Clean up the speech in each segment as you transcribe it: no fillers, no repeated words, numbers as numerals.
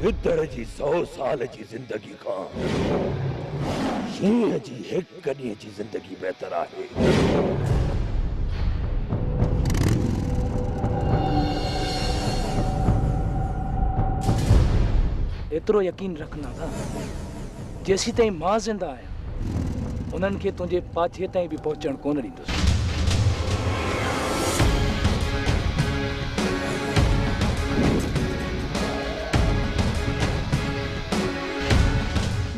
गिदड़ जी 100 साल जी जिंदगी का शींह जी एक ॾींहं जी जिंदगी बेहतर आहे। एतिरो यकीन रखना था जेसी ताईं मां ज़िंदा आहियां उन्हनि खे तुंहिंजे पाछे ताईं बि पहुचण कोन ॾींदुसि।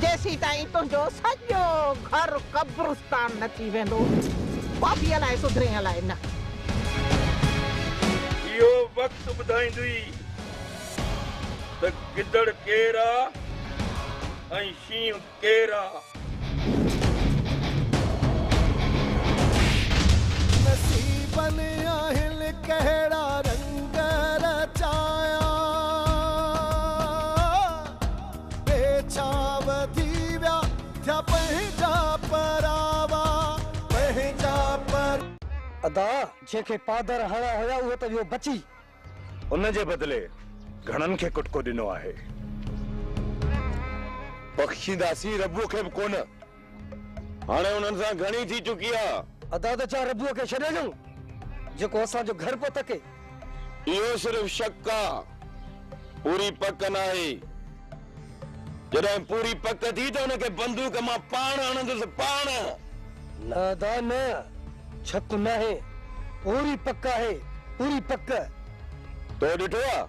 जेसी ताईं तुंहिंजो सॼो घर कब्रिस्तान न थी वेंदो पापीअ लाइ सुधरे लाइ न। इहो वक़्तु ॿुधाईंदुई त गिदड़ केरु आहे ऐं शींह केरु आहे। नसीबनि आहिनि कहिड़ा रंग रचाया बेछाव थी विया थिया पंहिंजा परावा पंहिंजा पर अदा जेके पादर हया हुया उहे त इहो बची उन जे बदिले घणनि खे कुटको ॾिनो आहे। बख़्शींदासीं रबूअ खे बि कोन। हाणे उन्हनि सां घणी थी चुकी आहे। अदा त छा रबूअ खे छॾे ॾियूं जेको असांजो घर पियो तके। इहो सिर्फ़ शक आहे, पूरी पक न आहे। जॾहिं पूरी पक थी त हुनखे बंदूक मां पाण हणंदुसि पाण। न अदा न छक न आहे, पूरी पक आहे, पूरी पक। तो ॾिठो आहे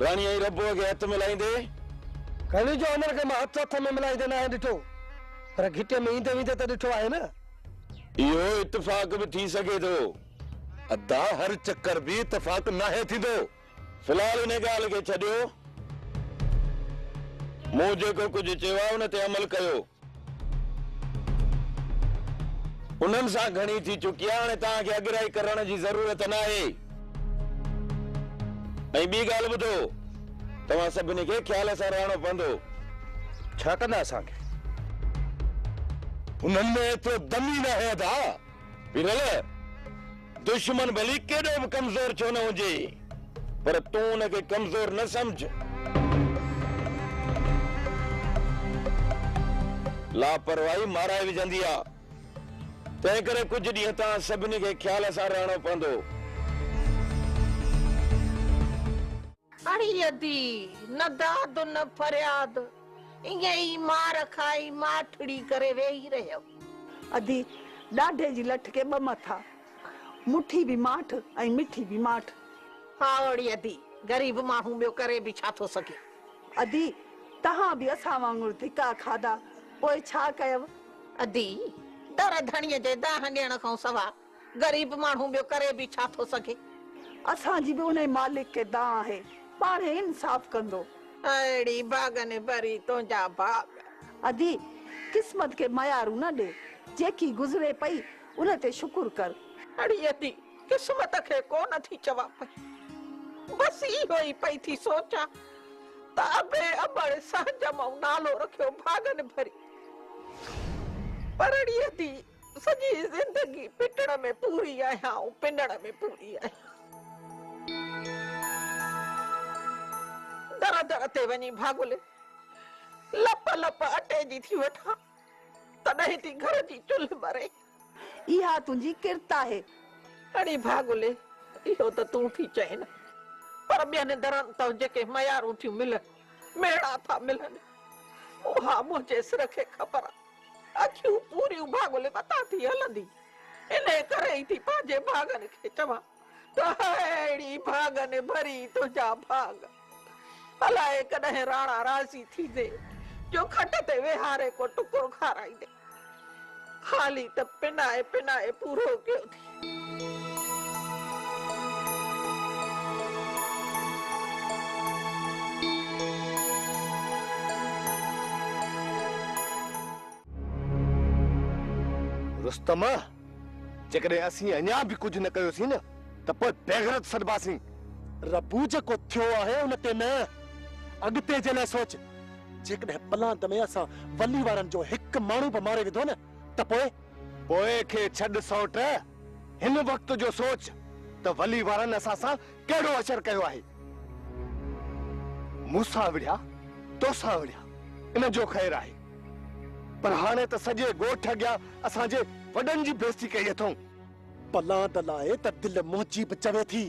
राणी ऐं रबूअ खे हथ मिलाईंदे? कॾहिं जो हुननि खे मां हथ में मिलाईंदे न आहियां ॾिठो, पर घिटे में ईंदे ईंदे त ॾिठो आहे न। इहो इत्तेफ़ाक़ बि थी सघे थो। अदा हर चक्कर बि इत्तेफ़ाक़ नाहे थींदो। फ़िलहाल इन ॻाल्हि खे छॾियो, मूं जेको कुझु चयो आहे उन ते अमल कयो। उन्हनि सां घणी थी चुकी आहे, हाणे तव्हांखे अॻिराई करण जी ज़रूरत न आहे। ऐं ॿी ॻाल्हि ॿुधो, तव्हां सभिनी खे ख़्याल सां रहणो पवंदो। छा कंदा असांखे? उन्हनि में एतिरो दम ई न आहे अदा। बिरल दुश्मन भली केॾो बि कमज़ोर छो न हुजे, पर तूं उनखे कमज़ोर न सम्झ। लापरवाही माराए विझंदी आहे। तंहिं करे कुझु ॾींहं तव्हां सभिनी खे ख़्याल सां रहणो पवंदो। अड़ी अदी न दाद न फरियाद, ईअं ई मार खाई माठड़ी करे वेही रहियो। अदी ॾाढे जी लठ के ॿ मथा, मुठी भी माठ ऐं मिठी भी माठ। हा अड़ी अदी गरीब माण्हू ॿियो करे बि छा थो सघे। अदी तहां भी असां वांगुरु धिका खाधा पोइ छा कयव? अदी दर धणीअ जे दाह ॾियण खां सवा गरीब माण्हू ॿियो करे बि छा थो सघे। असांजी भी उन मालिक के दाह आहे, पाण इंसाफ़ कंदो। अड़ी भागन भरी तुंहिंजा भाग। अदी किस्मत के मयारू न ॾे, जेकी गुज़रे पई उन ते शुक्र कर। अड़ी अदी किस्मत खे कोन थी चवां पई, बस इहो ई पई थी सोचां त अबे अबड़ सहज मां नालो रखियो भागन भरी। पर अड़ी अदी सॼी ज़िंदगी पिटण में पूरी आहियां ऐं पिनण में पूरी आहियां। दर दर ते वञी भागुले लप लप अटे जी थी वठां, तॾहिं थी घर जी चुल्ह ॿरे। इहा तुंहिंजी किरत आहे। अड़ी भागुले इहो त तूं थी चए न, पर ॿियनि दरनि तां जेके मयारूं थियूं मिलनि मेड़ा था मिलनि, उहा मुंहिंजे सिर खे ख़बर आहे। अखियूं पूरियूं भागुले मथां थी हलंदी, इन करे ई थी पंहिंजे भागनि खे चवां त अहिड़ी भागन भरी तुंहिंजा भाग। अलाए कॾहिं राणा राज़ी थींदे जो खट ते वेहारे को टुकुर खाराईंदे, खाली त पिनाए पिनाए पूरो कयो थी। रुस्तम, जेकॾहिं असीं अञा बि कुझु न कयोसीं न त पोइ बेगरत सॾिबासीं। रबू जेको थियो आहे उन ते न, अॻिते जे लाइ सोच। जेकॾहिं पलांत में असां वली वारनि जो हिकु माण्हू बि मारे विधो न त पोइ खे छॾ सौट। हिन वक़्त जो सोच त वली वारनि असां सां कहिड़ो असर कयो आहे। मूंसां विढ़िया तोसां विढ़िया इन जो ख़ैर आहे, पर हाणे त सॼे ॻोठ अॻियां असांजे वॾनि जी बेइज़ती कई अथऊं। पलाद लाए त दिलि मोची बि चवे थी,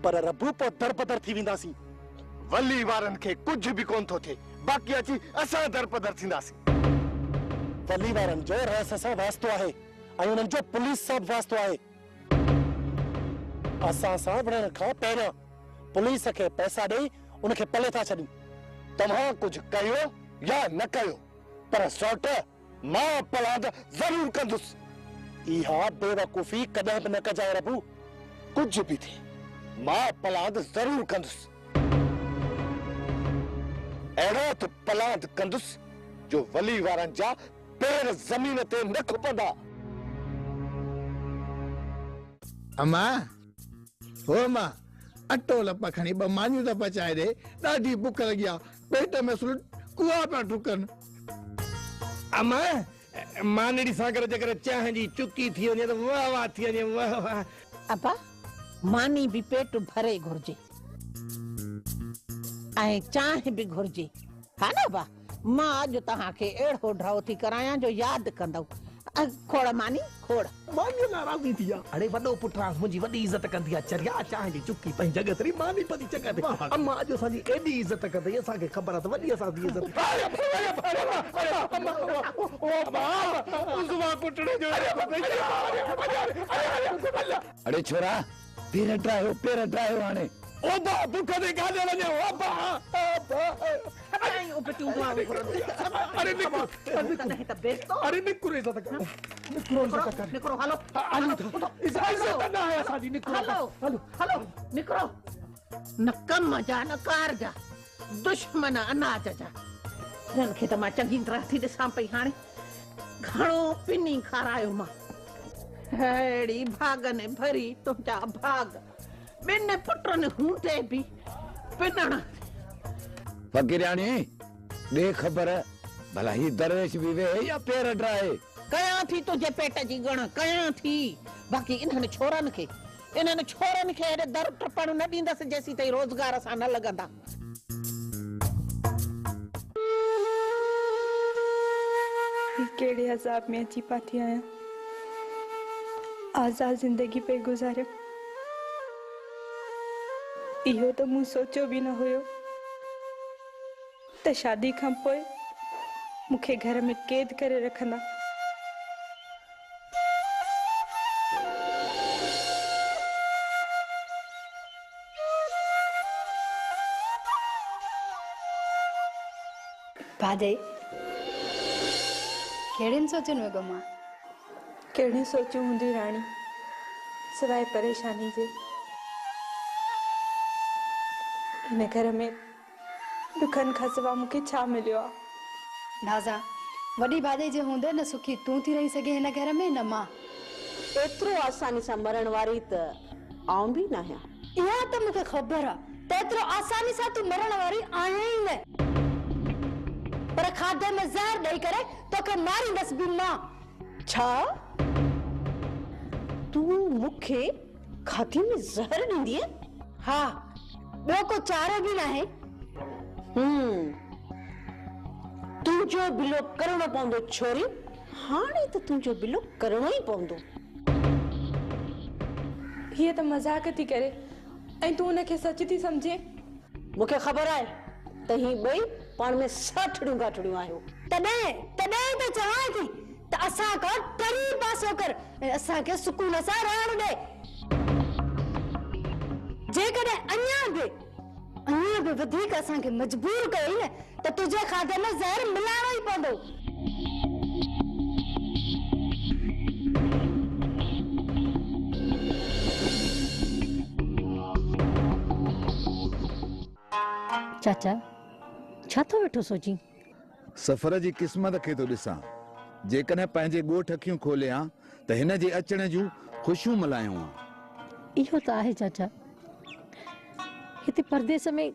पर रबू पोइ दरबदर थी वेंदासीं। वली वारनि खे कुझु बि कोन थो थिए, बाक़ी अची असां दरबदर थींदासीं। वली वारनि जो रस सां वास्तो आहे ऐं उन्हनि जो पुलिस सां वास्तो आहे। असां सां विढ़ण खां पहिरियों पुलिस खे पैसा ॾेई उनखे पले था छॾियूं। तव्हां कुझु कयो या न कयो, पर सौट मां पलाद ज़रूर कंदुसि। इहा बेवकूफ़ी कॾहिं बि न कजाए रबू, कुझु बि थिए मां पलाद ज़रूर कंदुसि। अहिड़ो त पलाद कंदुसि जो वली वारनि जा पैर ज़मीन ते न खुपंदा। अम्मा हो मां अटो लप खणी ॿ मानियूं त पचाए ॾे, ॾाढी बुख लॻी आहे, पेट में कुआ पिया ठुकनि। अम्मा मानड़ी सां गॾु जेकर चांहि जी चुकी थी वञे त वाह वाह थी वञे, वाह वाह। अबा मानी भी पेट भरे घुर्जे ऐं चांहि भी घुर्जे, हा न अबा? मां अॼु तव्हांखे अहिड़ो ड्राउ थी करायां जो यादि कंदव। खोड़ मानी खोड़। मानी नाराज़ी थी आहे। अरे वॾो पुटरां मुंहिंजी वॾी इज़त कंदी आहे, चरिया चांहि जी चुकी पंहिंजी जॻह ते, मानी पंहिंजी जॻह ते। अम्मा अॼु असांजी एॾी इज़त कंदी, असांखे ख़बर आहे त वॾी असांजी इज़त। अरे छोरा पेर ड्रायो हाणे। ओ बा बुख ते काॾे वञे? ओ बा अरे निकुर इज़त कर, निकिरो हलो इज़त न आहे असांजी, निकुर हलो निकिरो। न कम जा न कार जा, दुश्मन अनाज जा। हिननि खे त मां चङी तरह थी ॾिसां पई, हाणे घणो पिनी खारायो मां। अहिड़ी भागने भरी तुंहिंजा भाग, ॿिनि पुटनि हूंदे बि पिनण। फकीरानी ॾे ख़बर, भला ही दरवेश भी वे या पेर ड्राए? कयां थी तुंहिंजे पेट जी गण, कयां थी। बाक़ी इन्हनि छोरनि खे हेॾे दर टपण न ॾींदसि जेसीं ताईं रोज़गार सां न लॻंदा। कहिड़े अज़ाब में अची पाती आहियां। आज़ाद ज़िंदगी पे गुज़ारियो, इहो त मूं सोचियो बि न हुयो त शादी खां पोइ मूंखे घर में कैद करे रखंदा। भाॼई कहिड़ियुनि सोचनि में गमा? कहिड़ी सोचूं हूंदी राणी, सवाइ परेशानी जे। हिन घर में दुखनि खां सवाइ मूंखे छा मिलियो आहे? नाज़ा वॾी भाॼई जे हूंदे न सुखी तूं थी रही सघे हिन घर में, न मां। एतिरो आसानी सां मरण वारी त आऊं बि न आहियां। इहा त मूंखे ख़बर आहे त एतिरो आसानी सां तूं मरण वारी आहीं ई न, पर खाधे में ज़हर ॾेई करे तोखे मारींदसि बि मां। छा तूं मूंखे खाधे में ज़हर ॾींदीअ? हा, ॿियो को चारो बि न आहे। तुंहिंजो बिलो करणो पवंदो छोरी, हाणे त तुंहिंजो बिलो करणो ई पवंदो। हीअ त मज़ाक थी करे ऐं तूं उनखे सच थी सम्झे? मूंखे ख़बर आहे त ही ॿई पाण में साठड़ियूं गाठड़ियूं आहियो। तॾहिं त चवां थी त असां खां टरी पासो कर ऐं असांखे सुकून सां रहण ॾे। जेकॾहिं अञा बि वधीक असांखे मजबूर कई न त तुंहिंजे खाधे में ज़हर मिलाइणो ई पवंदो। चाचा छा थो वेठो सोची? सफ़र जी क़िस्मत खे थो ॾिसां। जेकॾहिं पंहिंजे ॻोठ अखियूं खोलियां त हिन जे अचण जूं ख़ुशियूं मल्हायूं हा। इहो त आहे चाचा, हिते परदेस में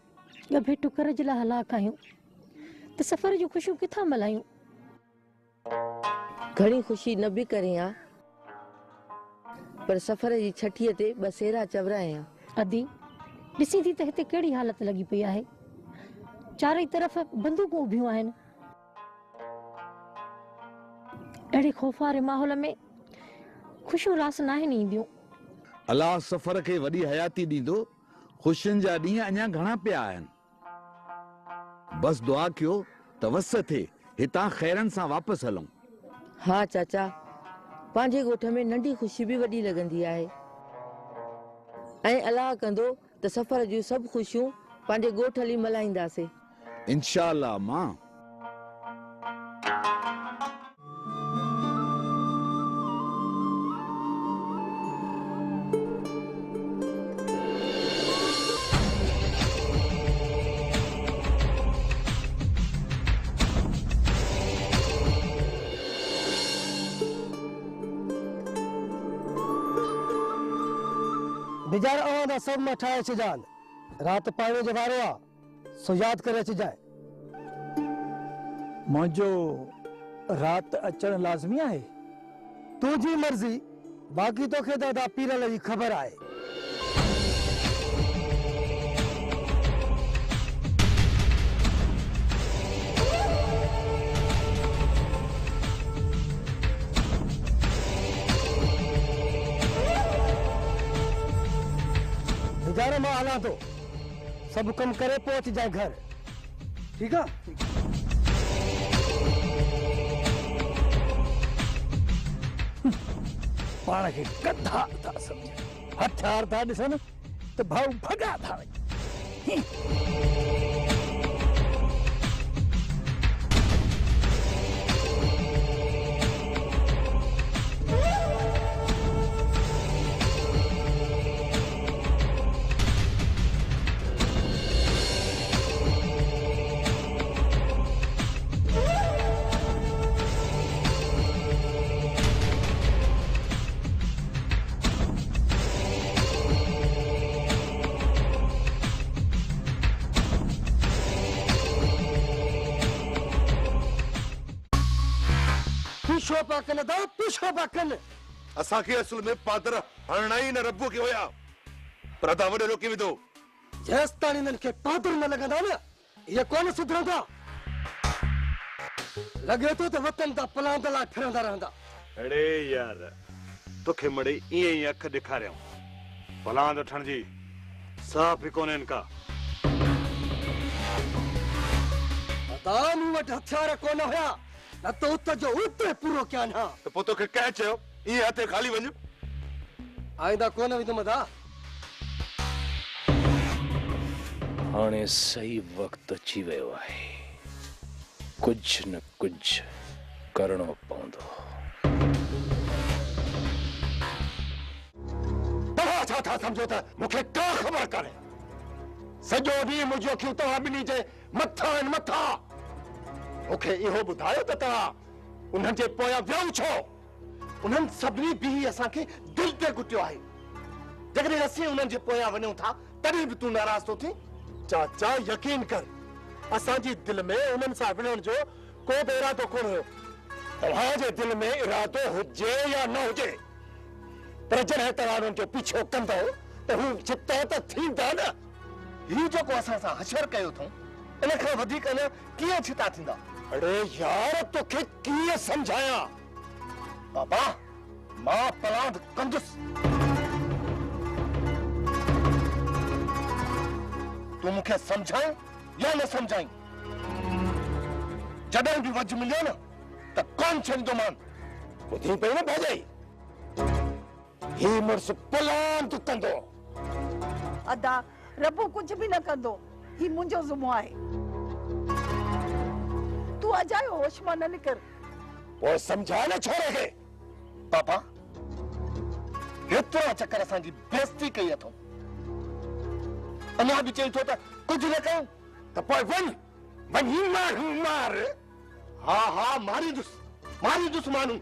ॻभे टुकर जे लाइ हलाक आहियूं त सफ़र जूं ख़ुशियूं किथां मल्हायूं? घणी ख़ुशी न बि करे हा, पर सफ़र जी छठीअ ते बसेरा चवराया। अदी ॾिसी थी त हिते कहिड़ी हालत लॻी पई आहे। चारई तरफ़ बंदूकूं ऊभियूं आहिनि। अहिड़े ख़ौफ़ माहौल में ख़ुशियूं रास नाहिनि ईंदियूं। अलाह सफ़र खे वॾी हयाती ॾींदो। ख़ुशियुनि जा ॾींहं अञा घणा पिया आहिनि। बस दुआ कयो त वस थिए हितां ख़ैरनि सां वापसि हलूं। हा चाचा, पंहिंजे ॻोठ में नंढी ख़ुशी बि वॾी लॻंदी आहे ऐं अलाह कंदो त सफ़र जूं सभु ख़ुशियूं पंहिंजे ॻोठ हली मल्हाईंदासीं। इंशा अल्लाह मां। बिजार अवां सब में ठाए अचिजान। रात पाणी जो वारो आ, सो याद करे अचिजाए। मुंहिंजो रात अचण लाज़मी आहे। तुझी मर्जी, बाक़ी तोखे दादा पीरल जी खबर आहे। बिजार मां हलां तो, सब कम करे पहुंच जाए घर। ठीक है? पाण खे गधा था समझ, हथियार था ॾिसनि त भाऊ भॻा था वञनि। पीछो पाकन दा पीछो पाकन। असा के असल में पादर हरणा ही न रब्बो के होया। पर अदा वडे रोकी विदो। जेस्तानी नन के पादर न लगंदा न, ये कौन सुधरंदा? लगे तो वतन दा पलांद ला फिरंदा रहंदा। अरे यार, तोखे मड़े इए ही अख दिखारियो। पलांद ठण जी साफ ही कोन इनका। अदा मूं वट हथियार कोन होया। न तो उत जो उते पूरो क्या ना। तो पोतो के कह चयो, ये हथे खाली वञ। आइंदा कोन विदमदा। हाणे सही वक्त अची वियो आहे। कुछ न कुछ करणो पवंदो। तव्हां छा था समझो त मूंखे का ख़बर कान्हे। सॼो ॾींहुं मुंहिंजो अखियूं तव्हां ॿिन्ही जे मथां आहिनि मथां। मूंखे इहो ॿुधायो त तव्हां उन्हनि जे पोयां वियो छो? उन्हनि सभिनी बि असांखे दिलि ते कुटियो आहे। जेकॾहिं असीं उन्हनि जे पोयां वञूं था तॾहिं बि तूं नाराज़ थो थी? चाचा यकीन कर, असांजी दिलि में उन्हनि सां विढ़ण जो को बि इरादो कोन हुयो। तव्हांजे दिलि में इरादो हुजे या न हुजे, पर जॾहिं तव्हां उन्हनि जो पीछो कंदो त हू छिता त थींदा न। हीउ जेको असां सां हशर कयो अथऊं, इन खां वधीक न कीअं छिता थींदा? अरे यार, तोखे कीअं समझाया? बाबा, मां पलांद कंदुसि। तूं मूंखे सम्झाई या न सम्झाई? जॾहिं बि वज मिलियो न त कोन छॾींदोमान। ॿुधी पई न भाॼाई? ही मुड़ुसु पलांद कंदो। अदा रबो कुछ भी न कंदो। ही मुंहिंजो ज़ुमो आहे। तू अजायो होश मां न निकर। वो समझा न छोरे खे। पापा, हेतिरा चक्कर असांजी बेइज्जती कई अथऊं। अञा बि चई थो त कुझु न कयूं त पोइ वञी मार। हा हा, मारींदुसि माण्हू।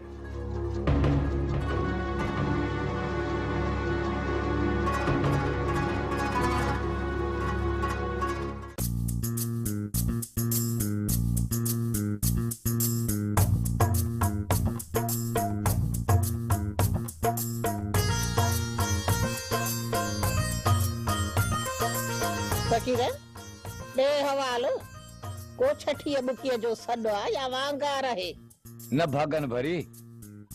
फकीर, बे हवाल को छठीअ बुकीअ जो सॾु आहे या वांगार आहे? न भागन भरी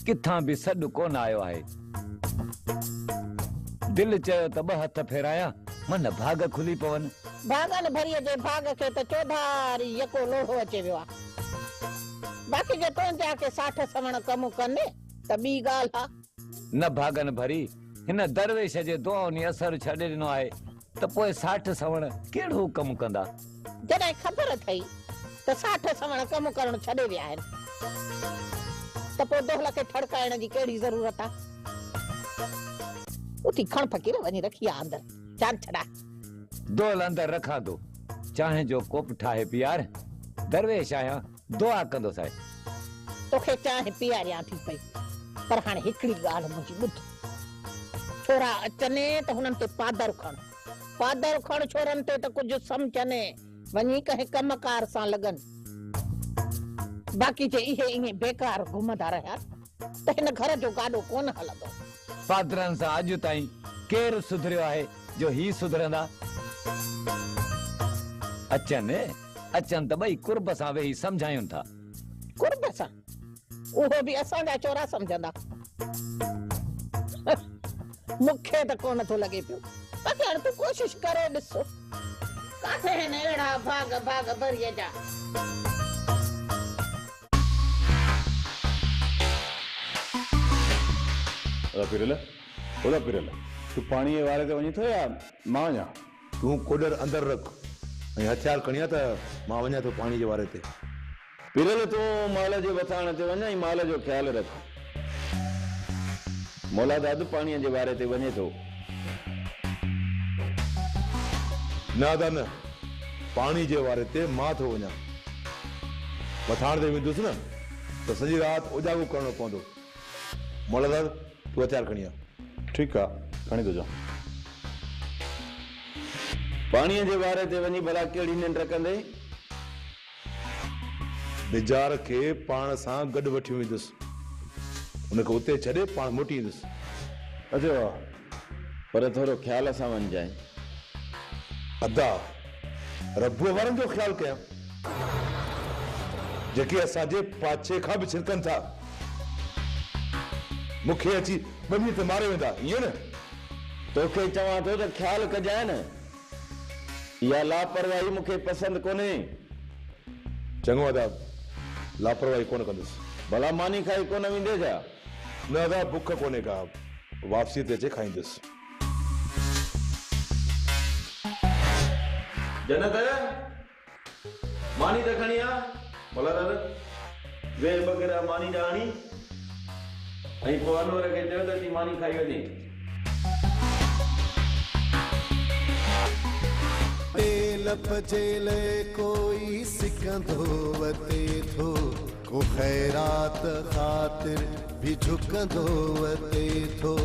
किथां बि सॾु कोन आयो आहे। दिल चयो त ॿ हथ फेराया मन भाग खुली पवन। भागन भरीअ जे भाग खे त चौधारी यको लोढ़ो अचे वियो आहे। बाक़ी जे तुंहिंजा के 60 सवण कमु कनि त ॿी ॻाल्हि आहे। न भागन भरी हिन दरवेश जे दुआउनि असर छॾे ॾिनो आहे त पोइ 60 सवण कहिड़ो कमु कंदा? जॾहिं ख़बर अथई त 60 सवण कमु करणु छॾे विया आहिनि त पोइ दोहल खे ठड़काइण जी कहिड़ी ज़रूरत आहे? उथी खण फ़कीर वञी रखी आहे अंदर, चार छॾा। दोल अंदर रखां थो, चाहे जो कोप ठाहे पीआर। दरवेश आहियां, दुआ कंदो साईं। तोखे चाहे पीआरियां थी पई, पर हाणे हिकिड़ी ॻाल्हि मुंहिंजी ॿुध। छोरा अचनि त हुननि ते पादर खण छोरनि ते त कुझु सम्झनि, वञी कंहिं कमकार सां लॻनि। बाक़ी जे इहे ईअं बेकार घुमंदा रहिया त हिन घर जो गाॾो कोन हलंदो। पादरनि सां अॼु ताईं केरु सुधरियो आहे जो ही सुधरंदा? अचनि त ॿई कुर्ब सां वेही सम्झायूं था। कुर्ब सां? उहो बि असांजा चोरा सम्झंदा। मूंखे त कोन थो लॻे पियो। बाक़ी हाणे तूं कोशिश करे ॾिस, काथे हिन अहिड़ा भाग भरीअ जा। तू पानी जे वारे ते वञी थो या मां वञा? तूं कुॾर अंदर रख ऐं हथियार खणी आ त मां वञा थो पानी जे वारे ते। पिरल तूं माल जे वथाण ते वञ ऐं माल जो ख्याल रख। मौला दादू पाणीअ जे वारे ते वञे थो। न पानी जे वारे ते मां थो वञा। वथाण ते वेंदुसि न त सॼी राति उजागो करणो पवंदो। मौला दाद तूं हथियार खणी आ। ठीकु आहे, खणी थो जां। पाणीअ जे वारे ते वञी भला कहिड़ी निंड कंदे? निजार खे पाण सां गॾु वठी वेंदुसि, हुनखे उते छॾे पाण मोटी ईंदुसि। अच्छा, पर थोरो ख्याल सां वञजांइ। अदा रबूअ वारनि जो ख्यालु कयां जेके असांजे पाछे खां बि छिरकनि था। मूंखे अची ॿनी ते मारे वेंदा, ईअं न? तोखे चवां थो त ख्यालु कजांइ न। इहा लापरवाही मूंखे पसंदि कोन्हे। चङो अदा, लापरवाही कोन कंदुसि। भला मानी खाई कोन वेंदे छा? न अदा, बुख कोन्हे का, वापसी ते अचे खाईंदुसि। जनत मानी त खणी आ। भला दादा वे बग़ैर मानी ॾाणी ऐं पोइ अनवर खे चयो त ती मानी खाई वञे। टेल पजेले कोई सिकंदो वते थो, को खैरात ख़ातिर भी झुकंदो वते थो।